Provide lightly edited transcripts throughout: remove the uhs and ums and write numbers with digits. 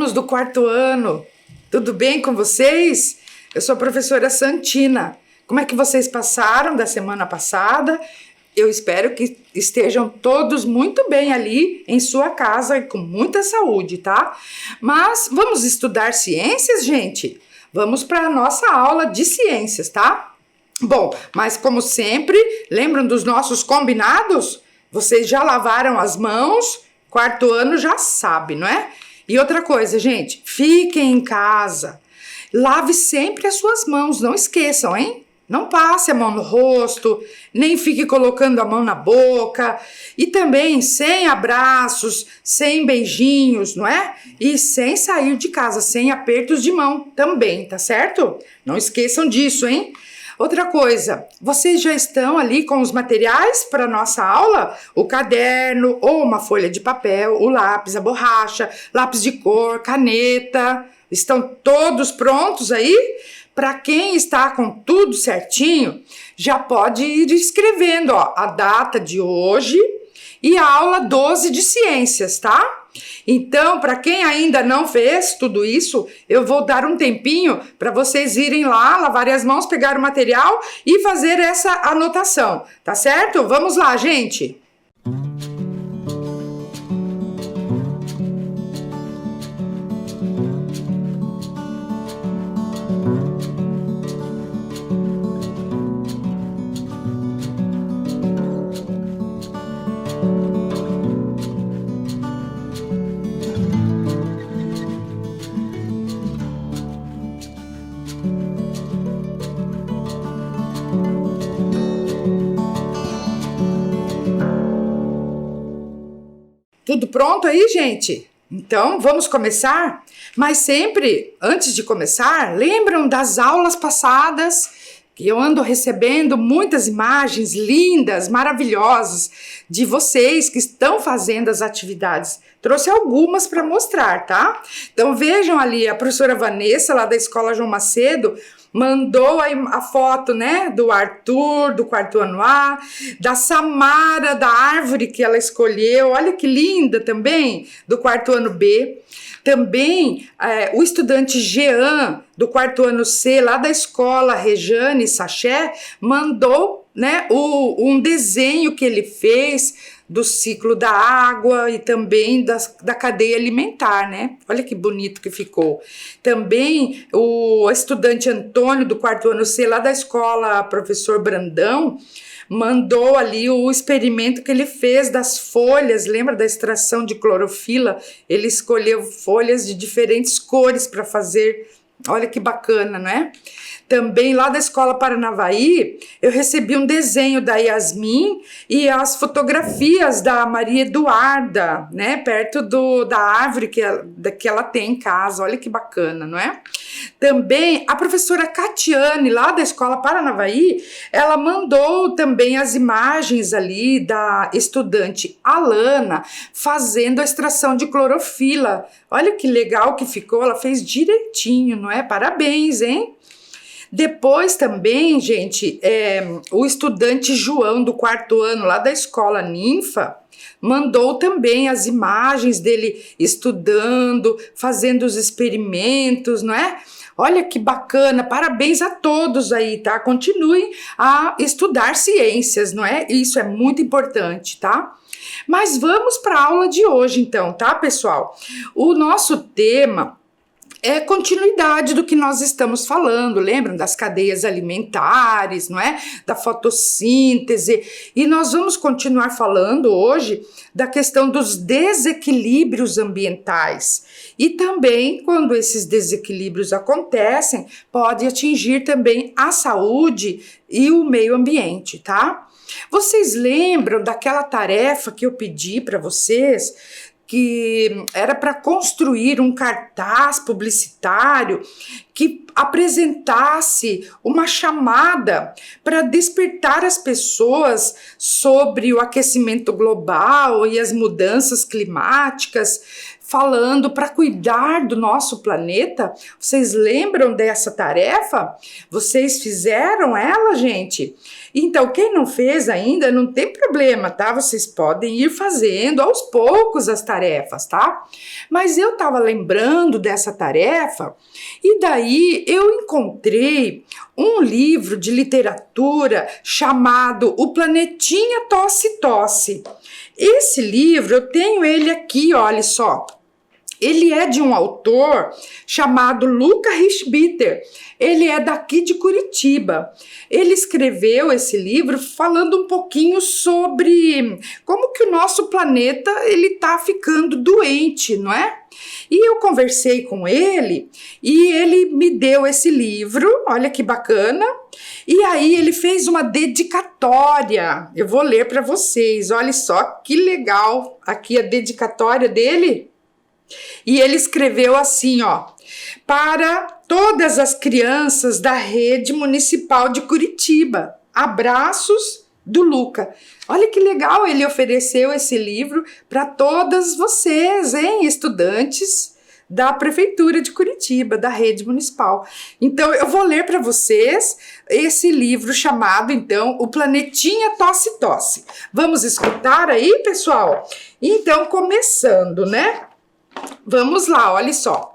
alunos do quarto ano, tudo bem com vocês? Eu sou a professora Santina. Como é que vocês passaram da semana passada? Eu espero que estejam todos muito bem ali em sua casa e com muita saúde, tá? Mas vamos estudar ciências, gente? Vamos para a nossa aula de ciências, tá? Bom, mas como sempre, lembram dos nossos combinados? Vocês já lavaram as mãos? Quarto ano já sabe, não é? E outra coisa, gente, fiquem em casa. Lave sempre as suas mãos, não esqueçam, hein? Não passe a mão no rosto, nem fique colocando a mão na boca. E também sem abraços, sem beijinhos, não é? E sem sair de casa, sem apertos de mão também, tá certo? Não esqueçam disso, hein? Outra coisa, vocês já estão ali com os materiais para nossa aula? O caderno ou uma folha de papel, o lápis, a borracha, lápis de cor, caneta. Estão todos prontos aí? Para quem está com tudo certinho, já pode ir escrevendo, ó, a data de hoje e a aula 12 de ciências, tá? Então, para quem ainda não fez tudo isso, eu vou dar um tempinho para vocês irem lá, lavarem as mãos, pegar o material e fazer essa anotação, tá certo? Vamos lá, gente! Tudo pronto aí, gente? Então, vamos começar? Mas sempre, antes de começar, lembram das aulas passadas? Que eu ando recebendo muitas imagens lindas, maravilhosas de vocês que estão fazendo as atividades. Trouxe algumas para mostrar, tá? Então, vejam ali, a professora Vanessa, lá da Escola João Macedo, mandou a foto, né, do Arthur, do quarto ano A, da Samara, da árvore que ela escolheu, olha que linda também, do quarto ano B. Também o estudante Jean, do quarto ano C, lá da escola Rejane Sachet, mandou, né, um desenho que ele fez do ciclo da água e também da cadeia alimentar, né? Olha que bonito que ficou. Também o estudante Antônio, do quarto ano C, lá da escola Professor Brandão, mandou ali o experimento que ele fez das folhas, lembra da extração de clorofila? Ele escolheu folhas de diferentes cores para fazer, olha que bacana, né? Também lá da Escola Paranavaí, eu recebi um desenho da Yasmin e as fotografias da Maria Eduarda, né, perto da árvore que ela tem em casa, olha que bacana, não é? Também a professora Catiane, lá da Escola Paranavaí, ela mandou também as imagens ali da estudante Alana fazendo a extração de clorofila. Olha que legal que ficou, ela fez direitinho, não é? Parabéns, hein? Depois também, gente, o estudante João, do quarto ano, lá da Escola Ninfa, mandou também as imagens dele estudando, fazendo os experimentos, não é? Olha que bacana, parabéns a todos aí, tá? Continuem a estudar ciências, não é? Isso é muito importante, tá? Mas vamos para a aula de hoje, então, tá, pessoal? O nosso tema é continuidade do que nós estamos falando, lembram das cadeias alimentares, não é? Da fotossíntese, e nós vamos continuar falando hoje da questão dos desequilíbrios ambientais. E também, quando esses desequilíbrios acontecem, pode atingir também a saúde e o meio ambiente, tá? Vocês lembram daquela tarefa que eu pedi para vocês, que era para construir um cartaz publicitário que apresentasse uma chamada para despertar as pessoas sobre o aquecimento global e as mudanças climáticas? falando para cuidar do nosso planeta. Vocês lembram dessa tarefa? Vocês fizeram ela, gente? Então, quem não fez ainda, não tem problema, tá? Vocês podem ir fazendo aos poucos as tarefas, tá? Mas eu estava lembrando dessa tarefa e daí eu encontrei um livro de literatura chamado O Planetinha Tosse Tosse. Esse livro, eu tenho ele aqui, olha só. Ele é de um autor chamado Luca Richbiter. Ele é daqui de Curitiba. Ele escreveu esse livro falando um pouquinho sobre como que o nosso planeta ele tá ficando doente, não é? E eu conversei com ele e ele me deu esse livro, olha que bacana. E aí ele fez uma dedicatória. Eu vou ler para vocês. Olha só que legal aqui a dedicatória dele. E ele escreveu assim, ó: para todas as crianças da rede municipal de Curitiba, abraços do Luca. Olha que legal, ele ofereceu esse livro para todas vocês, hein, estudantes da prefeitura de Curitiba, da rede municipal. Então eu vou ler para vocês esse livro chamado então O Planetinha Tosse Tosse. Vamos escutar aí, pessoal? Então, começando, né? Vamos lá, olha só.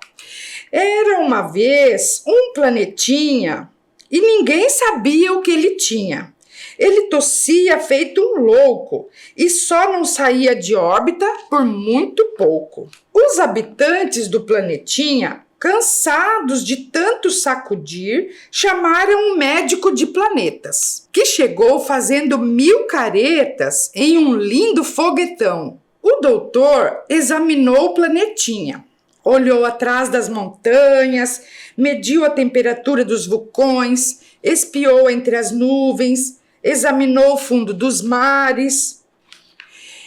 Era uma vez um planetinha e ninguém sabia o que ele tinha. Ele tossia feito um louco e só não saía de órbita por muito pouco. Os habitantes do planetinha, cansados de tanto sacudir, chamaram um médico de planetas, que chegou fazendo 1000 caretas em um lindo foguetão. O doutor examinou o planetinha, olhou atrás das montanhas, mediu a temperatura dos vulcões, espiou entre as nuvens, examinou o fundo dos mares.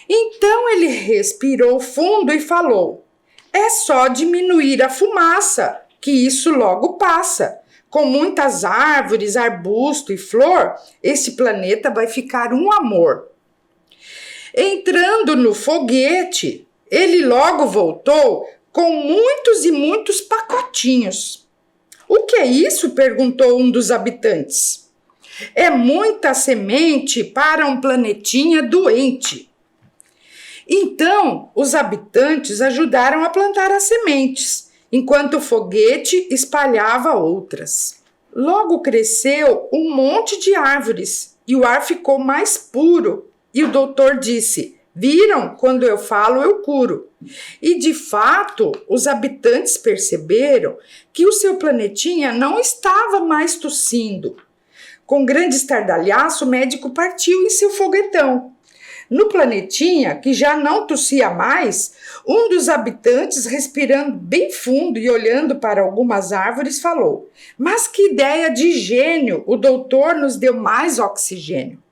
Então ele respirou fundo e falou: é só diminuir a fumaça, que isso logo passa. Com muitas árvores, arbusto e flor, esse planeta vai ficar um amor. Entrando no foguete, ele logo voltou com muitos e muitos pacotinhos. O que é isso? Perguntou um dos habitantes. É muita semente para um planetinha doente. Então, os habitantes ajudaram a plantar as sementes, enquanto o foguete espalhava outras. Logo cresceu um monte de árvores e o ar ficou mais puro. E o doutor disse: viram? Quando eu falo, eu curo. E de fato, os habitantes perceberam que o seu planetinha não estava mais tossindo. Com grande estardalhaço, o médico partiu em seu foguetão. No planetinha, que já não tossia mais, um dos habitantes, respirando bem fundo e olhando para algumas árvores, falou: mas que ideia de gênio! O doutor nos deu mais oxigênio.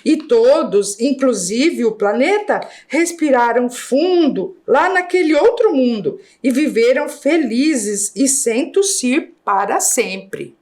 E todos, inclusive o planeta, respiraram fundo lá naquele outro mundo e viveram felizes e sem tossir para sempre.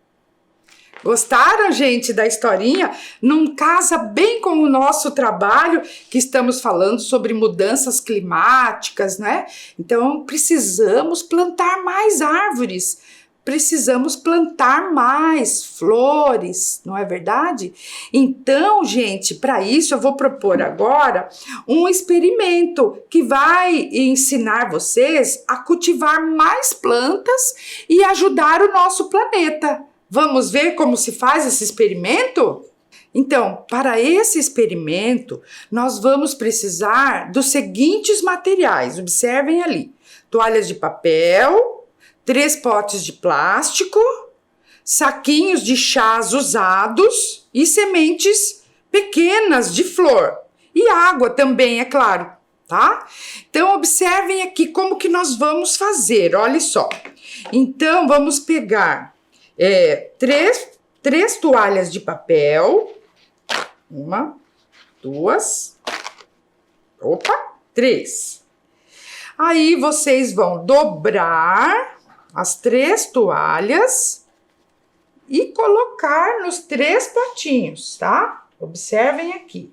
Gostaram, gente, da historinha? Não casa bem com o nosso trabalho, que estamos falando sobre mudanças climáticas, né? Então, precisamos plantar mais árvores. Precisamos plantar mais flores, não é verdade? Então, gente, para isso eu vou propor agora um experimento que vai ensinar vocês a cultivar mais plantas e ajudar o nosso planeta. Vamos ver como se faz esse experimento? Então, para esse experimento, nós vamos precisar dos seguintes materiais. Observem ali: toalhas de papel, 3 potes de plástico, saquinhos de chás usados e sementes pequenas de flor. E água também, é claro, tá? Então, observem aqui como que nós vamos fazer, olha só. Então, vamos pegar 3 toalhas de papel. 1, 2, 3. Aí, vocês vão dobrar as 3 toalhas e colocar nos 3 potinhos, tá? Observem aqui.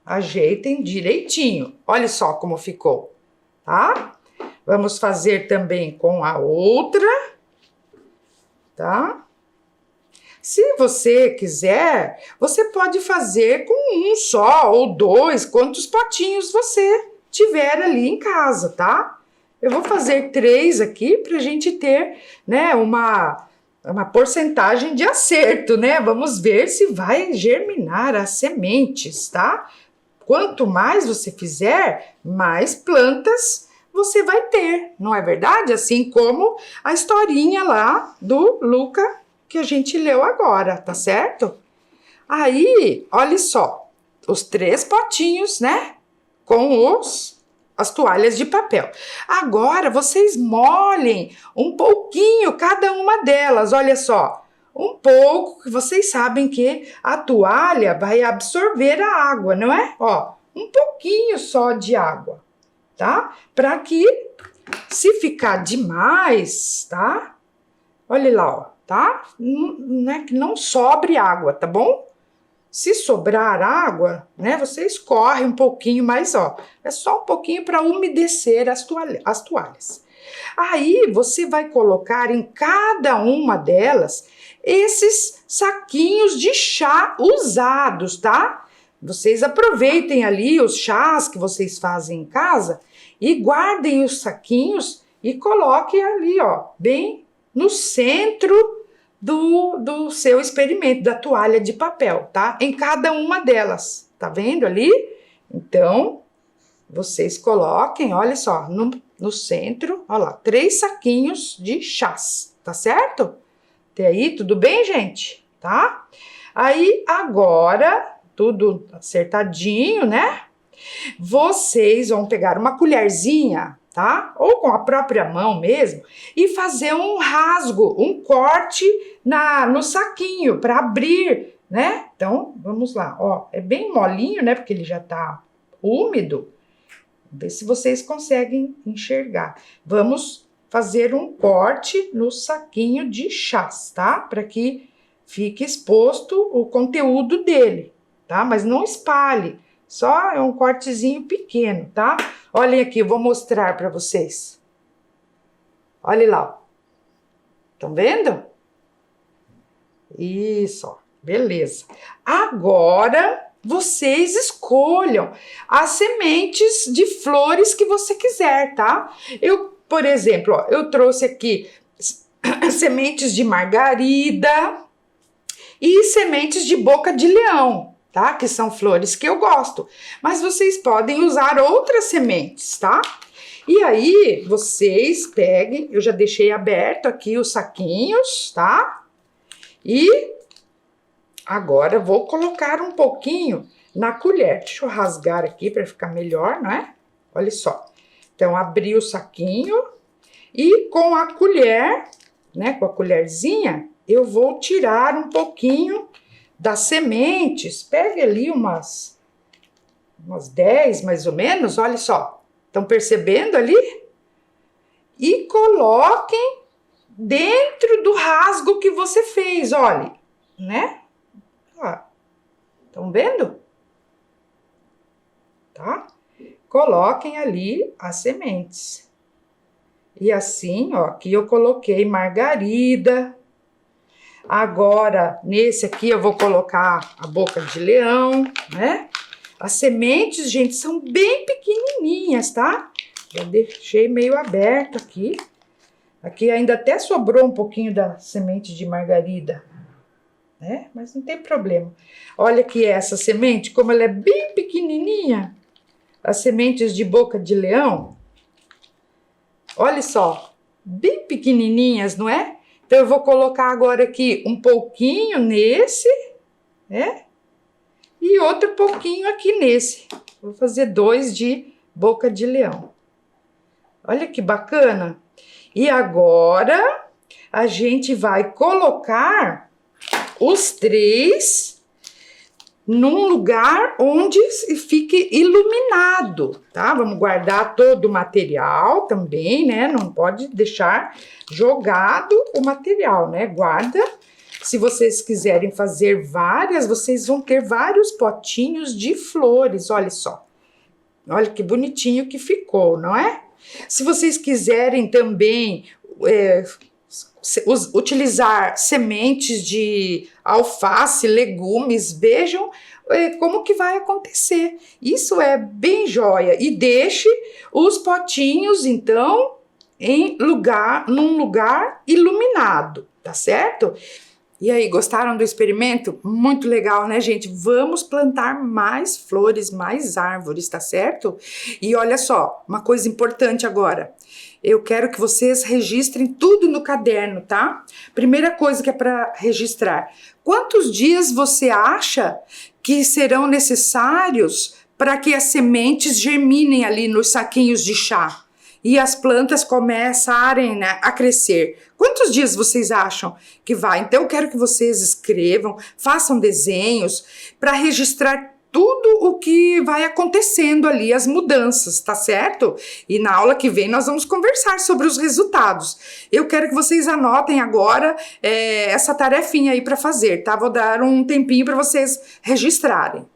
Ajeitem direitinho. Olha só como ficou, tá? Vamos fazer também com a outra, tá? Se você quiser, você pode fazer com um só ou dois, quantos potinhos você tiver ali em casa, tá? Eu vou fazer 3 aqui pra gente ter, né, uma porcentagem de acerto, né? Vamos ver se vai germinar as sementes, tá? Quanto mais você fizer, mais plantas você vai ter, não é verdade? Assim como a historinha lá do Luca que a gente leu agora, tá certo? Aí, olha só, os 3 potinhos, né? Com as toalhas de papel. Agora, vocês molhem um pouquinho cada uma delas, olha só. Um pouco, que vocês sabem que a toalha vai absorver a água, não é? Ó, um pouquinho só de água, tá? Para que, se ficar demais, tá? Olha lá, ó, tá? Não, que não sobre água, tá bom? Se sobrar água, né, você escorre um pouquinho, mas ó, é só um pouquinho para umedecer as toalhas. Aí você vai colocar em cada uma delas esses saquinhos de chá usados, tá? Vocês aproveitem ali os chás que vocês fazem em casa e guardem os saquinhos e coloquem ali, ó, bem no centro do seu experimento, da toalha de papel, tá? Em cada uma delas, tá vendo ali? Então, vocês coloquem, olha só, no centro, olha lá, 3 saquinhos de chás, tá certo? Até aí, tudo bem, gente? Tá? Aí, agora, tudo acertadinho, né? Vocês vão pegar uma colherzinha, tá? Ou com a própria mão mesmo, e fazer um rasgo, um corte no saquinho para abrir, né? Então, vamos lá, ó, é bem molinho, né? Porque ele já tá úmido. Vamos ver se vocês conseguem enxergar. Vamos fazer um corte no saquinho de chás, tá? Para que fique exposto o conteúdo dele, tá? Mas não espalhe. Só é um cortezinho pequeno, tá? Olhem aqui, eu vou mostrar para vocês. Olha lá, ó. Estão vendo? Isso, ó. Beleza. Agora, vocês escolham as sementes de flores que você quiser, tá? Eu, por exemplo, ó, eu trouxe aqui sementes de margarida e sementes de boca de leão, tá? Que são flores que eu gosto. Mas vocês podem usar outras sementes, tá? E aí, vocês peguem, eu já deixei aberto aqui os saquinhos, tá? E agora eu vou colocar um pouquinho na colher. Deixa eu rasgar aqui para ficar melhor, não é? Olha só. Então, abri o saquinho e com a colher, né? Com a colherzinha, eu vou tirar um pouquinho das sementes. Pegue ali umas 10 mais ou menos, olha só. Estão percebendo ali? E coloquem dentro do rasgo que você fez, olha, né? Estão vendo? Tá? Coloquem ali as sementes. E assim, ó, aqui eu coloquei margarida. Agora, nesse aqui eu vou colocar a boca de leão, né? As sementes, gente, são bem pequenininhas, tá? Já deixei meio aberto aqui. Aqui ainda até sobrou um pouquinho da semente de margarida, né? Mas não tem problema. Olha aqui essa semente, como ela é bem pequenininha. As sementes de boca de leão. Olha só, bem pequenininhas, não é? Então, eu vou colocar agora aqui um pouquinho nesse, né? E outro pouquinho aqui nesse. Vou fazer 2 de boca de leão. Olha que bacana. E agora, a gente vai colocar os 3 num lugar onde fique iluminado, tá? Vamos guardar todo o material também, né? Não pode deixar jogado o material, né? Guarda. Se vocês quiserem fazer várias, vocês vão ter vários potinhos de flores, olha só. Olha que bonitinho que ficou, não é? Se vocês quiserem também utilizar sementes de alface, legumes, vejam como que vai acontecer. Isso é bem joia. E deixe os potinhos, então, num lugar iluminado, tá certo? E aí, gostaram do experimento? Muito legal, né, gente? Vamos plantar mais flores, mais árvores, tá certo? E olha só, uma coisa importante agora. Eu quero que vocês registrem tudo no caderno, tá? Primeira coisa que é para registrar. Quantos dias você acha que serão necessários para que as sementes germinem ali nos saquinhos de chá e as plantas começarem, né, a crescer? Quantos dias vocês acham que vai? Então eu quero que vocês escrevam, façam desenhos para registrar tudo o que vai acontecendo ali, as mudanças, tá certo? E na aula que vem nós vamos conversar sobre os resultados. Eu quero que vocês anotem agora essa tarefinha aí para fazer, tá? Vou dar um tempinho para vocês registrarem.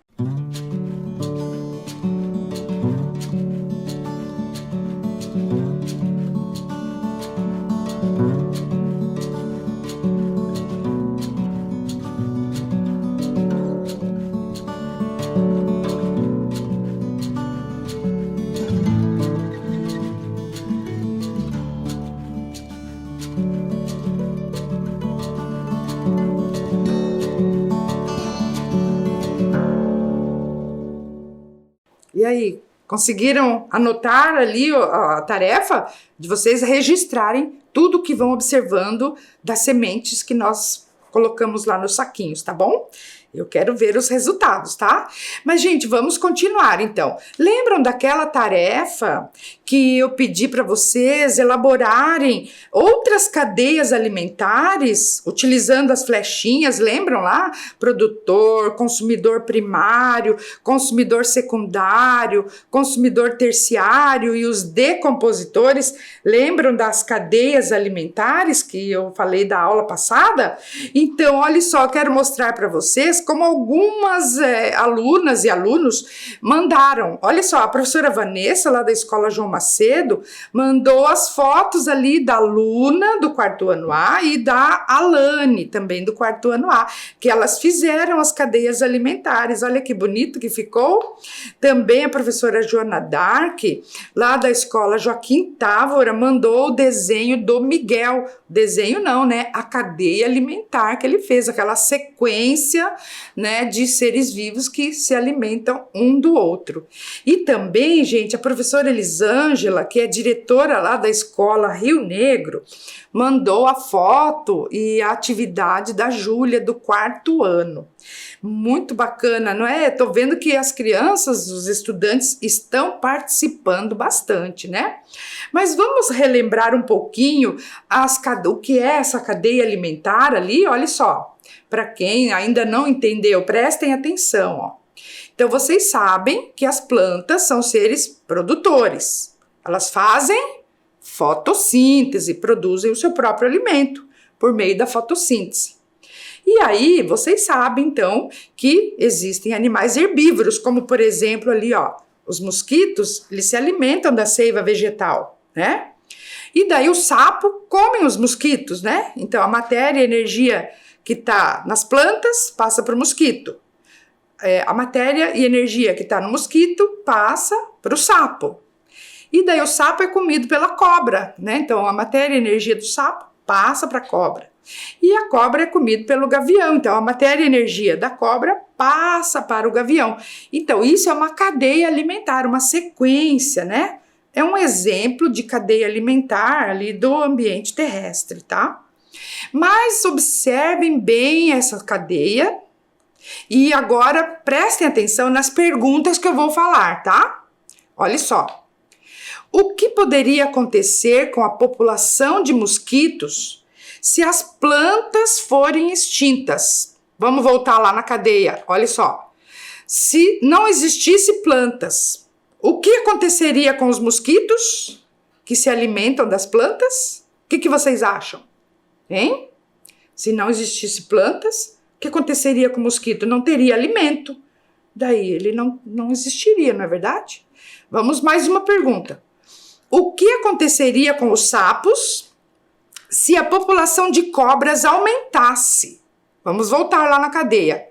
E aí, conseguiram anotar ali a tarefa de vocês registrarem tudo que vão observando das sementes que nós colocamos lá nos saquinhos, tá bom? Eu quero ver os resultados, tá? Mas, gente, vamos continuar, então. Lembram daquela tarefa que eu pedi para vocês elaborarem outras cadeias alimentares, utilizando as flechinhas, lembram lá? Produtor, consumidor primário, consumidor secundário, consumidor terciário e os decompositores. Lembram das cadeias alimentares que eu falei da aula passada? Então, olha só, eu quero mostrar para vocês como algumas alunas e alunos mandaram. Olha só, a professora Vanessa, lá da Escola João Macedo, mandou as fotos ali da Luna, do quarto ano A, e da Alane, também do quarto ano A, que elas fizeram as cadeias alimentares. Olha que bonito que ficou. Também a professora Joana Dark, lá da Escola Joaquim Távora, mandou o desenho do Miguel. Desenho não, né? A cadeia alimentar que ele fez, aquela sequência, né, de seres vivos que se alimentam um do outro. E também, gente, a professora Elisângela, que é diretora lá da Escola Rio Negro, mandou a foto e a atividade da Júlia do quarto ano. Muito bacana, não é? Tô vendo que as crianças, os estudantes estão participando bastante, né? Mas vamos relembrar um pouquinho o que é essa cadeia alimentar ali, olha só. Para quem ainda não entendeu, prestem atenção, ó. Então, vocês sabem que as plantas são seres produtores. Elas fazem fotossíntese, produzem o seu próprio alimento por meio da fotossíntese. E aí, vocês sabem, então, que existem animais herbívoros, como, por exemplo, ali, ó, os mosquitos, eles se alimentam da seiva vegetal, né? E daí o sapo come os mosquitos, né? Então, a matéria e a energia que está nas plantas passa para o mosquito. A matéria e energia que está no mosquito passa para o sapo. E daí o sapo é comido pela cobra, né? Então a matéria e energia do sapo passa para a cobra. E a cobra é comida pelo gavião. Então a matéria e energia da cobra passa para o gavião. Então isso é uma cadeia alimentar, uma sequência, né? É um exemplo de cadeia alimentar ali do ambiente terrestre, tá? Mas observem bem essa cadeia e agora prestem atenção nas perguntas que eu vou falar, tá? Olha só. O que poderia acontecer com a população de mosquitos se as plantas forem extintas? Vamos voltar lá na cadeia, olha só. Se não existisse plantas, o que aconteceria com os mosquitos que se alimentam das plantas? O que vocês acham? Hein? Se não existisse plantas, o que aconteceria com o mosquito? Não teria alimento. Daí ele não existiria, não é verdade? Vamos mais uma pergunta. O que aconteceria com os sapos se a população de cobras aumentasse? Vamos voltar lá na cadeia.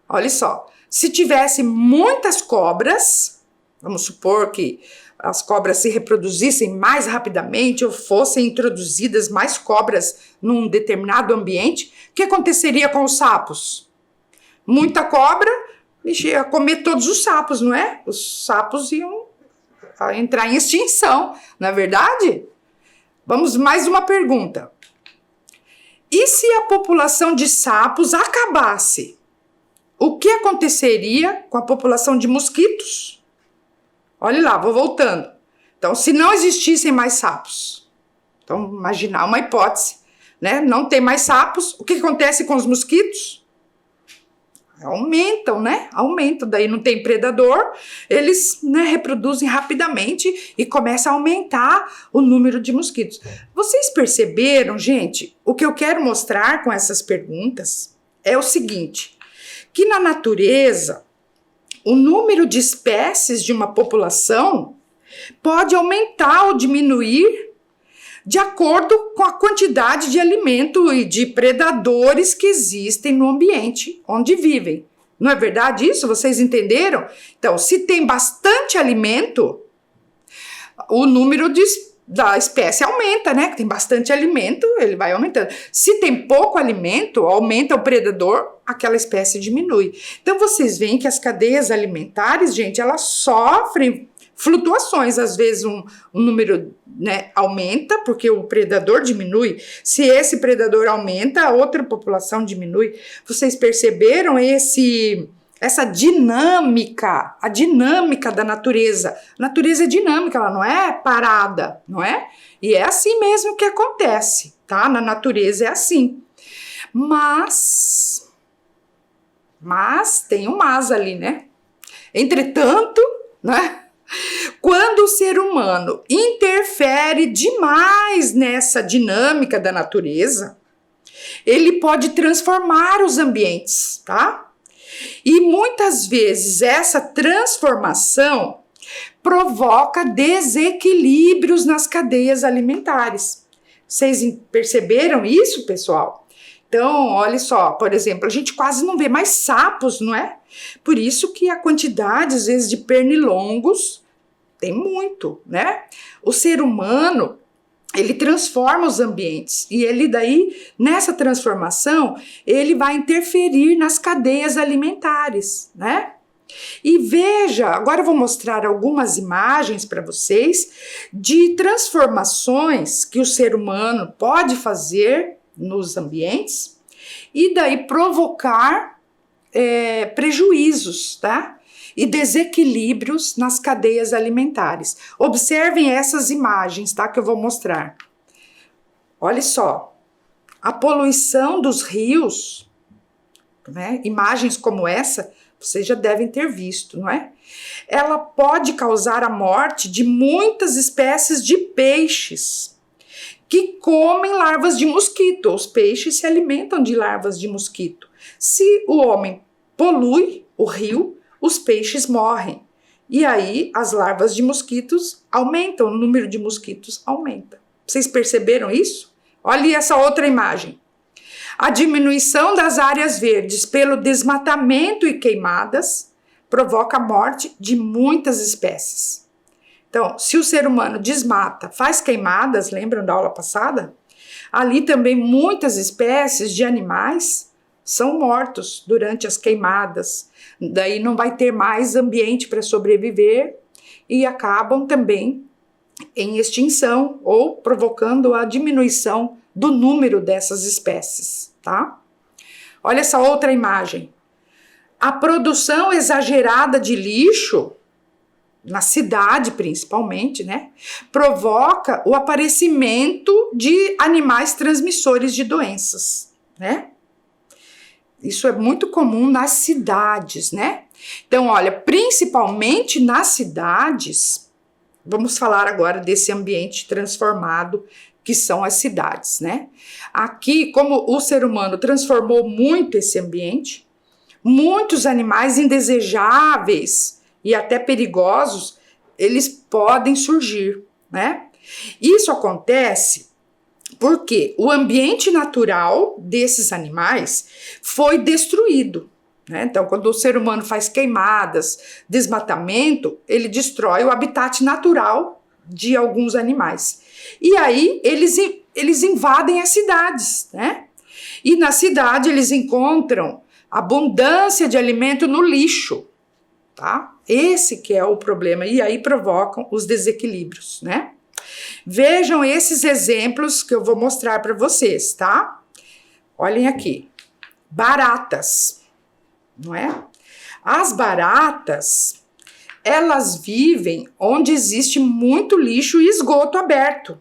Olha só, se tivesse muitas cobras, vamos supor que as cobras se reproduzissem mais rapidamente ou fossem introduzidas mais cobras num determinado ambiente, o que aconteceria com os sapos? Muita cobra ia comer todos os sapos, não é? Os sapos iam entrar em extinção, não é verdade? Vamos mais uma pergunta. E se a população de sapos acabasse? O que aconteceria com a população de mosquitos? Olha lá, vou voltando. Então, se não existissem mais sapos, então imaginar uma hipótese, né? Não tem mais sapos, o que acontece com os mosquitos? Aumentam, né? Aumentam, daí não tem predador, eles, né, reproduzem rapidamente e começa a aumentar o número de mosquitos. Vocês perceberam, gente? O que eu quero mostrar com essas perguntas é o seguinte, que na natureza, o número de espécies de uma população pode aumentar ou diminuir de acordo com a quantidade de alimento e de predadores que existem no ambiente onde vivem. Não é verdade isso? Vocês entenderam? Então, se tem bastante alimento, o número da espécie aumenta, né? Tem bastante alimento, ele vai aumentando. Se tem pouco alimento, aumenta o predador, aquela espécie diminui. Então, vocês veem que as cadeias alimentares, gente, elas sofrem flutuações, às vezes um número, né, aumenta porque o predador diminui. Se esse predador aumenta, a outra população diminui. Vocês perceberam essa dinâmica, a dinâmica da natureza? A natureza é dinâmica, ela não é parada, não é? E é assim mesmo que acontece, tá? Na natureza é assim. Mas tem um mas ali, né? Entretanto, né? Quando o ser humano interfere demais nessa dinâmica da natureza, ele pode transformar os ambientes, tá? E muitas vezes essa transformação provoca desequilíbrios nas cadeias alimentares. Vocês perceberam isso, pessoal? Então, olha só, por exemplo, a gente quase não vê mais sapos, não é? Por isso que a quantidade, às vezes, de pernilongos tem muito, né? O ser humano, ele transforma os ambientes e ele daí, nessa transformação, ele vai interferir nas cadeias alimentares, né? E veja, agora eu vou mostrar algumas imagens para vocês de transformações que o ser humano pode fazer nos ambientes e daí provocar prejuízos, tá? E desequilíbrios nas cadeias alimentares. Observem essas imagens, tá? Que eu vou mostrar. Olha só, a poluição dos rios, né? Imagens como essa, vocês já devem ter visto, não é? Ela pode causar a morte de muitas espécies de peixes que comem larvas de mosquito. Os peixes se alimentam de larvas de mosquito. Se o homem polui o rio, os peixes morrem. E aí as larvas de mosquitos aumentam, o número de mosquitos aumenta. Vocês perceberam isso? Olha essa outra imagem. A diminuição das áreas verdes pelo desmatamento e queimadas provoca a morte de muitas espécies. Então, se o ser humano desmata, faz queimadas, lembram da aula passada? Ali também muitas espécies de animais são mortos durante as queimadas. Daí não vai ter mais ambiente para sobreviver e acabam também em extinção ou provocando a diminuição do número dessas espécies, tá? Olha essa outra imagem. A produção exagerada de lixo, na cidade principalmente, né, provoca o aparecimento de animais transmissores de doenças, né? Isso é muito comum nas cidades, né? Então, olha, principalmente nas cidades, vamos falar agora desse ambiente transformado que são as cidades, né? Aqui, como o ser humano transformou muito esse ambiente, muitos animais indesejáveis e até perigosos, eles podem surgir, né? Isso acontece porque o ambiente natural desses animais foi destruído, né? Então, quando o ser humano faz queimadas, desmatamento, ele destrói o habitat natural de alguns animais. E aí eles invadem as cidades, né? E na cidade eles encontram abundância de alimento no lixo, tá? Esse que é o problema, e aí provocam os desequilíbrios, né? Vejam esses exemplos que eu vou mostrar para vocês, tá? Olhem aqui. Baratas, não é? As baratas, elas vivem onde existe muito lixo e esgoto aberto.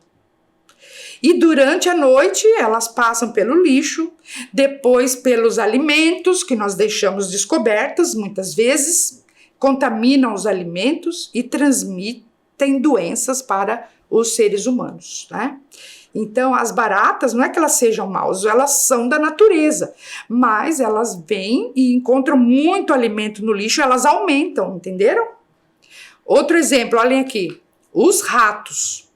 E durante a noite elas passam pelo lixo, depois pelos alimentos que nós deixamos descobertos, muitas vezes, contaminam os alimentos e transmitem doenças para os seres humanos, né? Então, as baratas, não é que elas sejam maus, elas são da natureza, mas elas vêm e encontram muito alimento no lixo, elas aumentam, entenderam? Outro exemplo, olhem aqui, os ratos.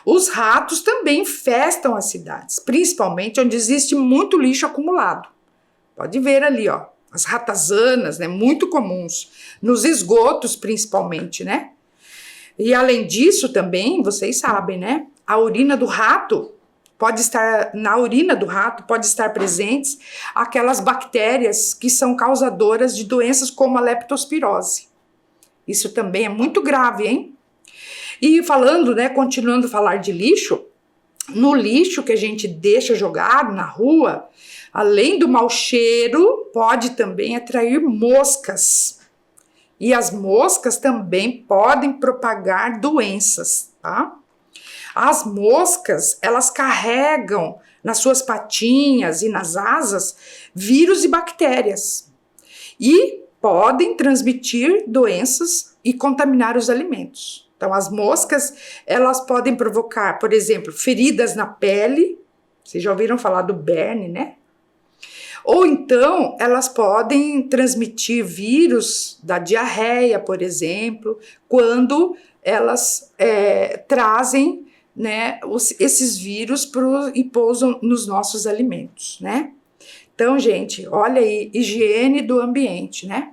Os ratos também infestam as cidades, principalmente onde existe muito lixo acumulado. Pode ver ali, ó, as ratazanas, né, muito comuns, nos esgotos principalmente, né? E além disso também, vocês sabem, né? Na urina do rato pode estar presentes aquelas bactérias que são causadoras de doenças como a leptospirose. Isso também é muito grave, hein? E falando, né, continuando a falar de lixo, no lixo que a gente deixa jogado na rua, além do mau cheiro, pode também atrair moscas. E as moscas também podem propagar doenças, tá? As moscas, elas carregam nas suas patinhas e nas asas vírus e bactérias. E podem transmitir doenças e contaminar os alimentos. Então, as moscas, elas podem provocar, por exemplo, feridas na pele. Vocês já ouviram falar do berne, né? Ou então, elas podem transmitir vírus da diarreia, por exemplo, quando elas trazem, né, esses vírus e pousam nos nossos alimentos, né? Então, gente, olha aí, higiene do ambiente, né?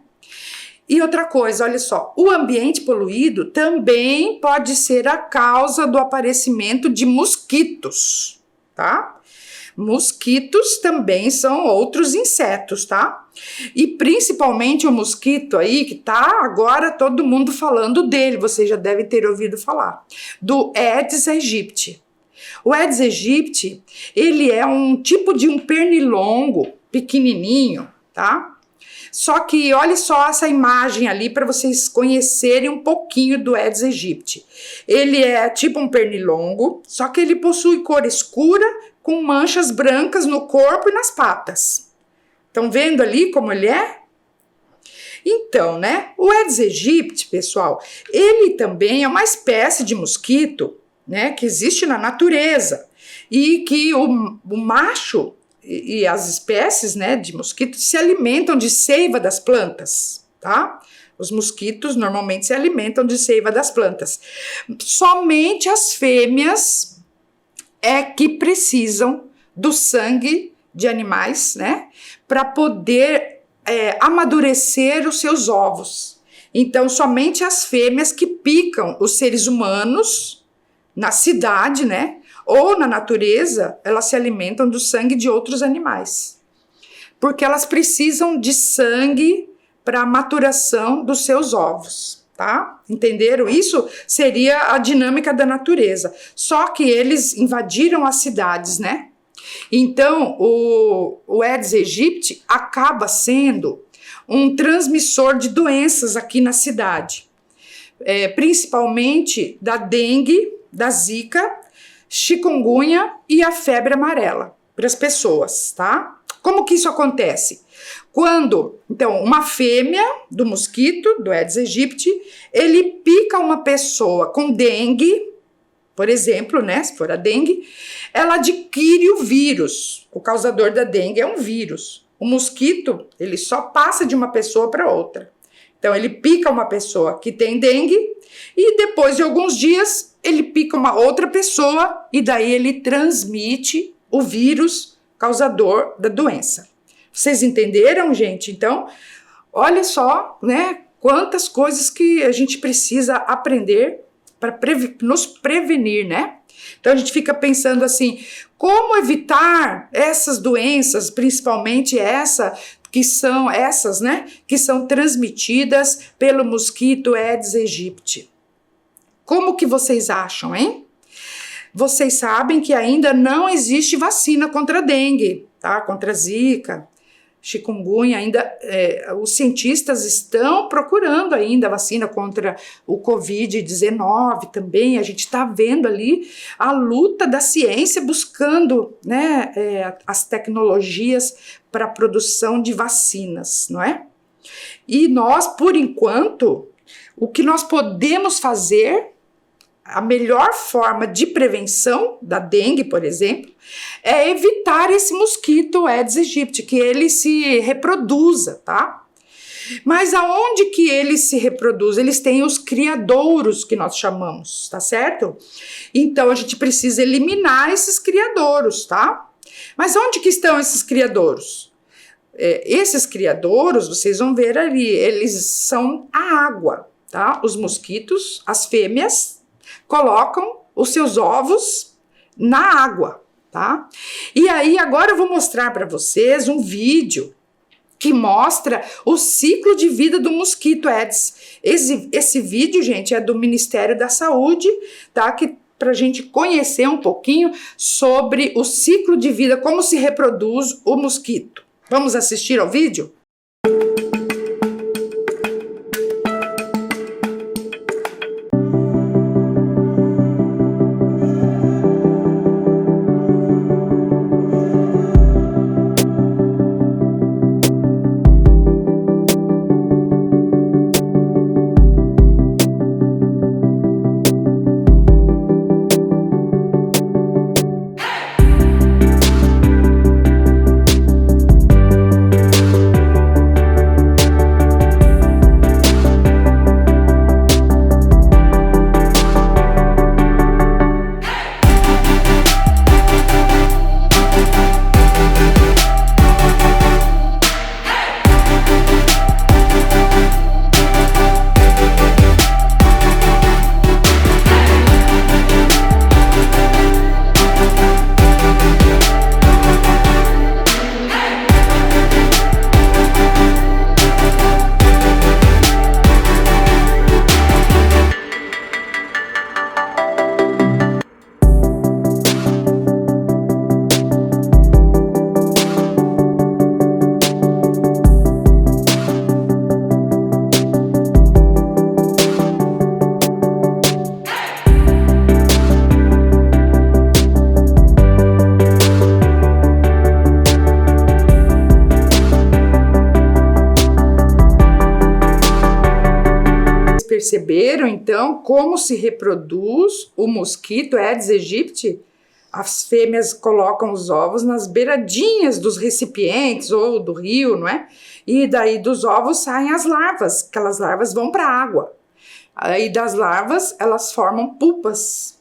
E outra coisa, olha só, o ambiente poluído também pode ser a causa do aparecimento de mosquitos, tá? Mosquitos também são outros insetos, tá? E principalmente o mosquito aí, que tá agora todo mundo falando dele, vocês já devem ter ouvido falar, do Aedes aegypti. O Aedes aegypti, ele é um tipo de um pernilongo pequenininho, tá? Só que olha só essa imagem ali para vocês conhecerem um pouquinho do Aedes aegypti. Ele é tipo um pernilongo, só que ele possui cor escura com manchas brancas no corpo e nas patas. Estão vendo ali como ele é? Então, né, o Aedes aegypti, pessoal, ele também é uma espécie de mosquito, né, que existe na natureza e que o macho e as espécies, né, de mosquitos se alimentam de seiva das plantas, tá? Os mosquitos normalmente se alimentam de seiva das plantas. Somente as fêmeas é que precisam do sangue de animais, né, para poder amadurecer os seus ovos. Então, somente as fêmeas que picam os seres humanos na cidade, né, ou na natureza, elas se alimentam do sangue de outros animais. Porque elas precisam de sangue para a maturação dos seus ovos, tá? Entenderam? Isso seria a dinâmica da natureza. Só que eles invadiram as cidades, né? Então, o Aedes aegypti acaba sendo um transmissor de doenças aqui na cidade. Principalmente da dengue, da zika, chikungunya e a febre amarela para as pessoas, tá? Como que isso acontece? Quando, então, uma fêmea do mosquito, do Aedes aegypti, ele pica uma pessoa com dengue, por exemplo, né, se for a dengue, ela adquire o vírus. O causador da dengue é um vírus. O mosquito, ele só passa de uma pessoa para outra. Então, ele pica uma pessoa que tem dengue e depois de alguns dias, ele pica uma outra pessoa e daí ele transmite o vírus causador da doença. Vocês entenderam, gente? Então, olha só, né, quantas coisas que a gente precisa aprender para nos prevenir, né? Então a gente fica pensando assim, como evitar essas doenças, principalmente que são transmitidas pelo mosquito Aedes aegypti. Como que vocês acham, hein? Vocês sabem que ainda não existe vacina contra a dengue, tá? Contra a zika, chikungunya, ainda os cientistas estão procurando ainda a vacina contra o Covid-19 também. A gente está vendo ali a luta da ciência buscando, né, as tecnologias para a produção de vacinas, não é? E nós, por enquanto, o que nós podemos fazer, a melhor forma de prevenção da dengue, por exemplo, é evitar esse mosquito Aedes aegypti, que ele se reproduza, tá? Mas aonde que ele se reproduz? Eles têm os criadouros, que nós chamamos, tá certo? Então a gente precisa eliminar esses criadouros, tá? Mas onde que estão esses criadouros? Esses criadouros, vocês vão ver ali, eles são a água, tá? Os mosquitos, as fêmeas, colocam os seus ovos na água, tá? E aí agora eu vou mostrar para vocês um vídeo que mostra o ciclo de vida do mosquito Aedes. Esse vídeo, gente, é do Ministério da Saúde, tá? Que para a gente conhecer um pouquinho sobre o ciclo de vida, como se reproduz o mosquito. Vamos assistir ao vídeo? Perceberam, então, como se reproduz o mosquito Aedes aegypti? As fêmeas colocam os ovos nas beiradinhas dos recipientes ou do rio, não é? E daí dos ovos saem as larvas, aquelas larvas vão para a água. Aí das larvas, elas formam pupas,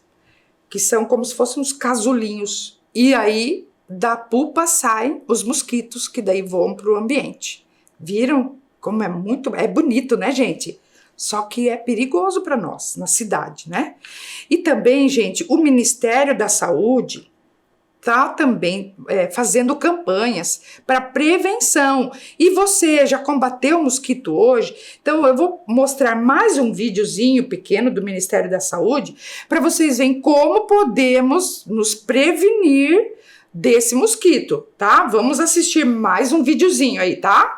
que são como se fossem uns casulinhos. E aí, da pupa saem os mosquitos, que daí vão para o ambiente. Viram como é bonito, né, gente? Só que é perigoso para nós, na cidade, né? E também, gente, o Ministério da Saúde está também fazendo campanhas para prevenção. E você já combateu o mosquito hoje? Então eu vou mostrar mais um videozinho pequeno do Ministério da Saúde para vocês verem como podemos nos prevenir desse mosquito, tá? Vamos assistir mais um videozinho aí, tá?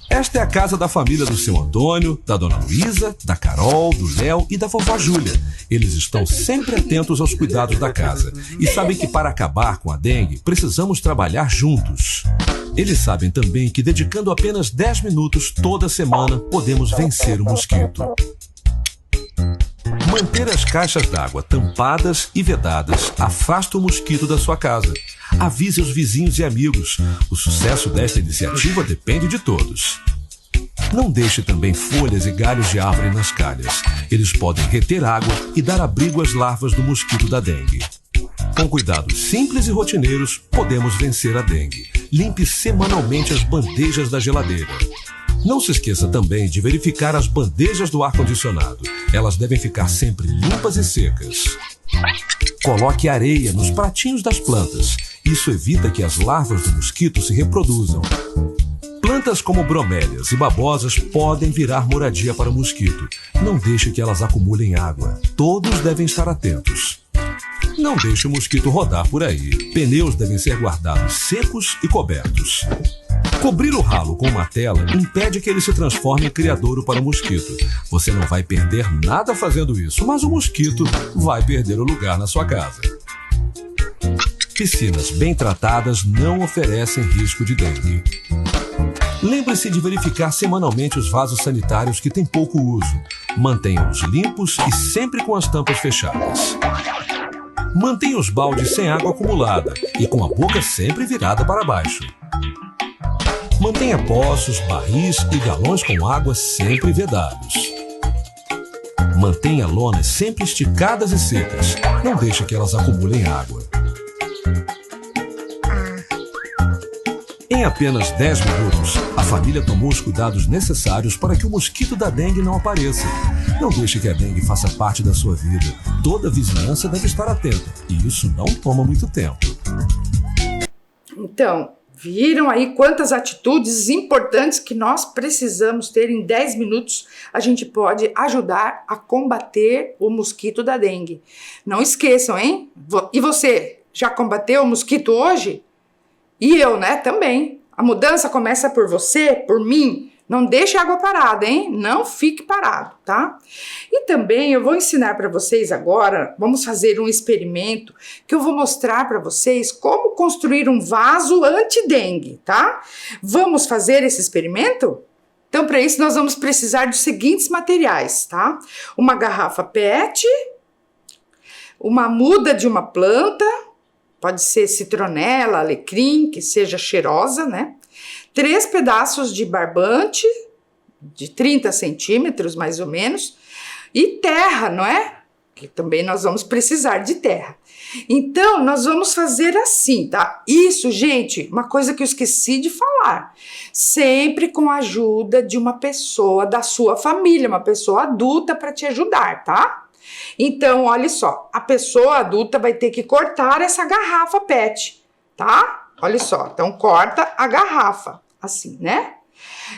Esta é a casa da família do seu Antônio, da dona Luísa, da Carol, do Léo e da vovó Júlia. Eles estão sempre atentos aos cuidados da casa e sabem que para acabar com a dengue precisamos trabalhar juntos. Eles sabem também que dedicando apenas 10 minutos toda semana podemos vencer o mosquito. Manter as caixas d'água tampadas e vedadas afasta o mosquito da sua casa. Avise os vizinhos e amigos. O sucesso desta iniciativa depende de todos. Não deixe também folhas e galhos de árvore nas calhas. Eles podem reter água e dar abrigo às larvas do mosquito da dengue. Com cuidados simples e rotineiros, podemos vencer a dengue. Limpe semanalmente as bandejas da geladeira. Não se esqueça também de verificar as bandejas do ar-condicionado. Elas devem ficar sempre limpas e secas. Coloque areia nos pratinhos das plantas. Isso evita que as larvas do mosquito se reproduzam. Plantas como bromélias e babosas podem virar moradia para o mosquito. Não deixe que elas acumulem água. Todos devem estar atentos. Não deixe o mosquito rodar por aí. Pneus devem ser guardados secos e cobertos. Cobrir o ralo com uma tela impede que ele se transforme em criadouro para o mosquito. Você não vai perder nada fazendo isso, mas o mosquito vai perder o lugar na sua casa. Piscinas bem tratadas não oferecem risco de dengue. Lembre-se de verificar semanalmente os vasos sanitários que têm pouco uso. Mantenha-os limpos e sempre com as tampas fechadas. Mantenha os baldes sem água acumulada e com a boca sempre virada para baixo. Mantenha poços, barris e galões com água sempre vedados. Mantenha lonas sempre esticadas e secas. Não deixe que elas acumulem água. Em apenas 10 minutos, a família tomou os cuidados necessários para que o mosquito da dengue não apareça. Não deixe que a dengue faça parte da sua vida. Toda a vizinhança deve estar atenta, e isso não toma muito tempo. Então, viram aí quantas atitudes importantes que nós precisamos ter em 10 minutos? A gente pode ajudar a combater o mosquito da dengue. Não esqueçam, hein? E você, já combateu o mosquito hoje? E eu, né, também. A mudança começa por você, por mim. Não deixe a água parada, hein? Não fique parado, tá? E também eu vou ensinar para vocês agora, vamos fazer um experimento que eu vou mostrar para vocês como construir um vaso anti-dengue, tá? Vamos fazer esse experimento? Então, para isso, nós vamos precisar dos seguintes materiais, tá? Uma garrafa PET, uma muda de uma planta, pode ser citronela, alecrim, que seja cheirosa, né? 3 pedaços de barbante, de 30 centímetros mais ou menos, e terra, não é? Que também nós vamos precisar de terra. Então, nós vamos fazer assim, tá? Isso, gente, uma coisa que eu esqueci de falar. Sempre com a ajuda de uma pessoa da sua família, uma pessoa adulta para te ajudar, tá? Então, olha só, a pessoa adulta vai ter que cortar essa garrafa PET, tá? Olha só, então corta a garrafa, assim, né?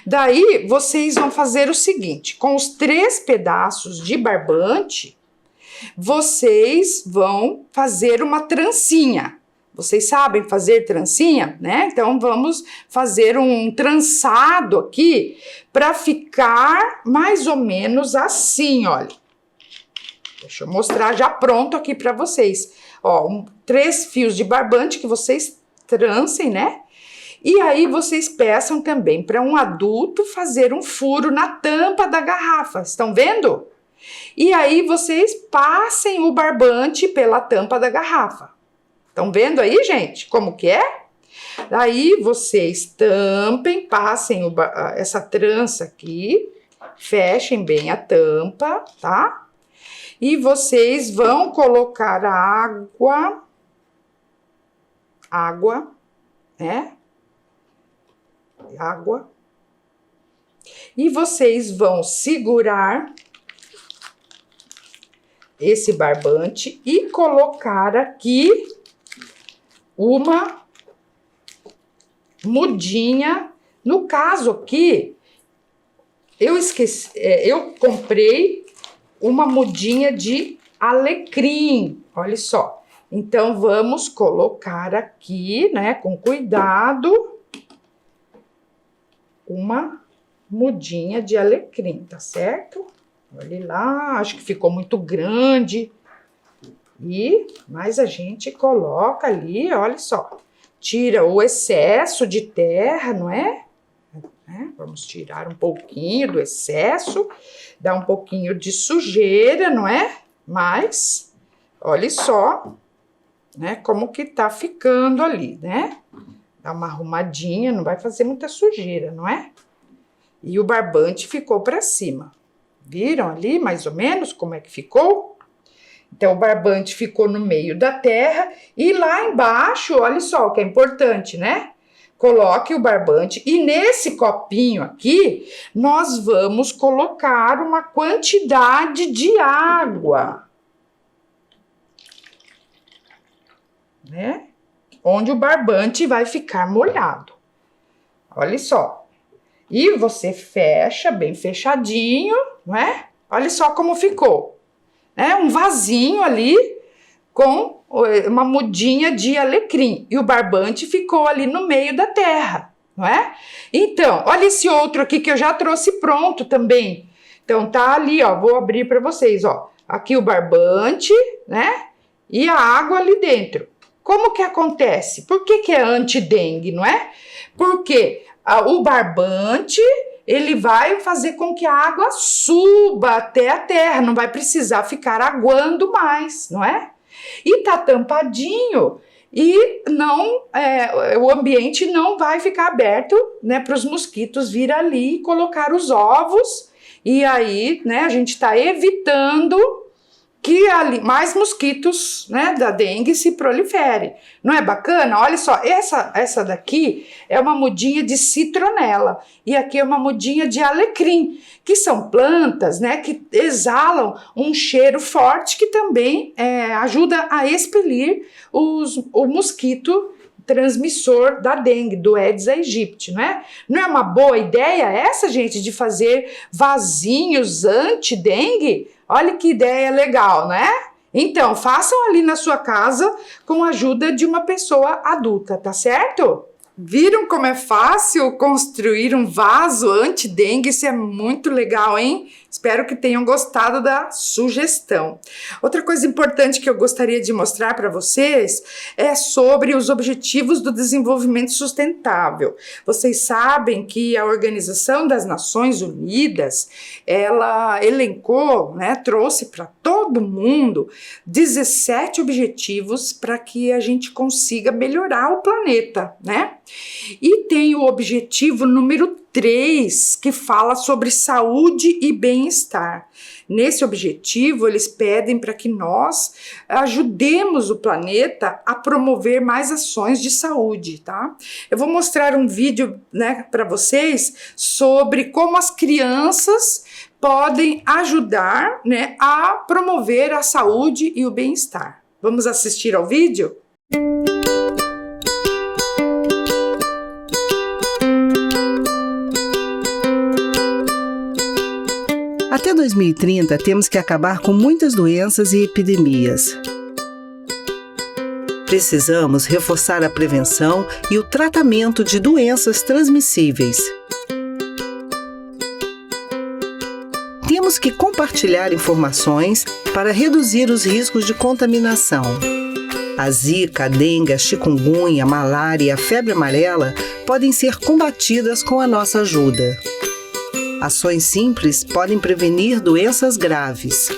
Daí, vocês vão fazer o seguinte, com os 3 pedaços de barbante, vocês vão fazer uma trancinha. Vocês sabem fazer trancinha, né? Então, vamos fazer um trançado aqui para ficar mais ou menos assim, olha. Deixa eu mostrar já pronto aqui para vocês. Ó, 3 fios de barbante que vocês trancem, né? E aí vocês peçam também para um adulto fazer um furo na tampa da garrafa. Estão vendo? E aí vocês passem o barbante pela tampa da garrafa. Estão vendo aí, gente? Como que é? Daí vocês tampem, passem essa trança aqui, fechem bem a tampa, tá? E vocês vão colocar água, né? Água. E vocês vão segurar esse barbante e colocar aqui uma mudinha. No caso aqui, eu comprei uma mudinha de alecrim, olha só. Então, vamos colocar aqui, né, com cuidado, uma mudinha de alecrim, tá certo? Olha lá, acho que ficou muito grande. Mas a gente coloca ali, olha só. Tira o excesso de terra, não é? Vamos tirar um pouquinho do excesso, dá um pouquinho de sujeira, não é? Mas, olha só, né, como que tá ficando ali, né? Dá uma arrumadinha, não vai fazer muita sujeira, não é? e o barbante ficou para cima. Viram ali mais ou menos como é que ficou? Então, o barbante ficou no meio da terra e lá embaixo, olha só o que é importante, né? Coloque o barbante e nesse copinho aqui, nós vamos colocar uma quantidade de água, né? Onde o barbante vai ficar molhado. Olha só. E você fecha bem fechadinho, não é? Olha só como ficou. É um vasinho ali com uma mudinha de alecrim. E o barbante ficou ali no meio da terra, não é? Então, olha esse outro aqui que eu já trouxe pronto também. Então, tá ali, ó, vou abrir para vocês, ó. Aqui o barbante, né? E a água ali dentro. Como que acontece? Por que é anti-dengue, não é? Porque o barbante, ele vai fazer com que a água suba até a terra, não vai precisar ficar aguando mais, não é? E tá tampadinho e não, o ambiente não vai ficar aberto, né, para os mosquitos vir ali e colocar os ovos. E aí, né, a gente está evitando que ali mais mosquitos, né, da dengue se proliferem. Não é bacana? Olha só, essa daqui é uma mudinha de citronela e aqui é uma mudinha de alecrim, que são plantas, né, que exalam um cheiro forte que também ajuda a expelir o mosquito transmissor da dengue, do Aedes aegypti, não é? Não é uma boa ideia essa, gente, de fazer vasinhos anti-dengue? Olha que ideia legal, né? Então, façam ali na sua casa com a ajuda de uma pessoa adulta, tá certo? Viram como é fácil construir um vaso anti-dengue? Isso é muito legal, hein? Espero que tenham gostado da sugestão. Outra coisa importante que eu gostaria de mostrar para vocês é sobre os Objetivos do Desenvolvimento Sustentável. Vocês sabem que a Organização das Nações Unidas, ela elencou, né, trouxe para todo mundo 17 objetivos para que a gente consiga melhorar o planeta, né? E tem o objetivo número 3, que fala sobre saúde e bem-estar. Nesse objetivo, eles pedem para que nós ajudemos o planeta a promover mais ações de saúde, tá? Eu vou mostrar um vídeo, né, para vocês sobre como as crianças podem ajudar, né, a promover a saúde e o bem-estar. Vamos assistir ao vídeo? Até 2030, temos que acabar com muitas doenças e epidemias. Precisamos reforçar a prevenção e o tratamento de doenças transmissíveis. Temos que compartilhar informações para reduzir os riscos de contaminação. A zika, a dengue, a chikungunya, a malária e a febre amarela podem ser combatidas com a nossa ajuda. Ações simples podem prevenir doenças graves.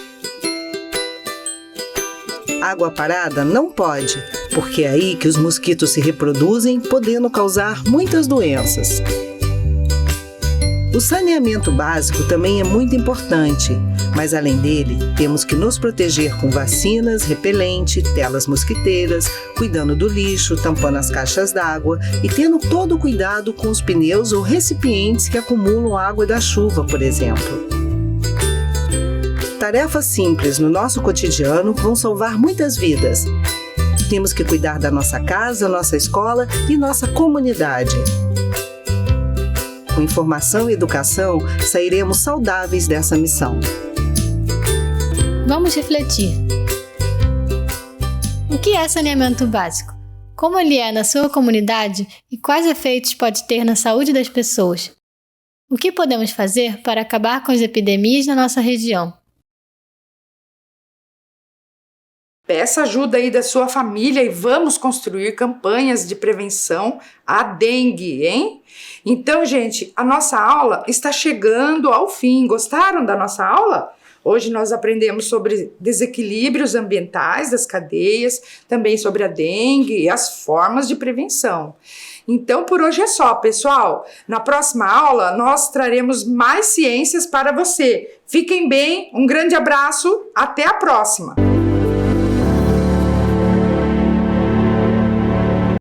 Água parada não pode, porque é aí que os mosquitos se reproduzem, podendo causar muitas doenças. O saneamento básico também é muito importante, mas além dele, temos que nos proteger com vacinas, repelente, telas mosquiteiras, cuidando do lixo, tampando as caixas d'água e tendo todo o cuidado com os pneus ou recipientes que acumulam água da chuva, por exemplo. Tarefas simples no nosso cotidiano vão salvar muitas vidas. Temos que cuidar da nossa casa, nossa escola e nossa comunidade. Com informação e educação, sairemos saudáveis dessa missão. Vamos refletir. O que é saneamento básico? Como ele é na sua comunidade e quais efeitos pode ter na saúde das pessoas? O que podemos fazer para acabar com as epidemias na nossa região? Peça ajuda aí da sua família e vamos construir campanhas de prevenção à dengue, hein? Então, gente, a nossa aula está chegando ao fim. Gostaram da nossa aula? Hoje nós aprendemos sobre desequilíbrios ambientais das cadeias, também sobre a dengue e as formas de prevenção. Então, por hoje é só, pessoal. Na próxima aula, nós traremos mais ciências para você. Fiquem bem, um grande abraço, até a próxima!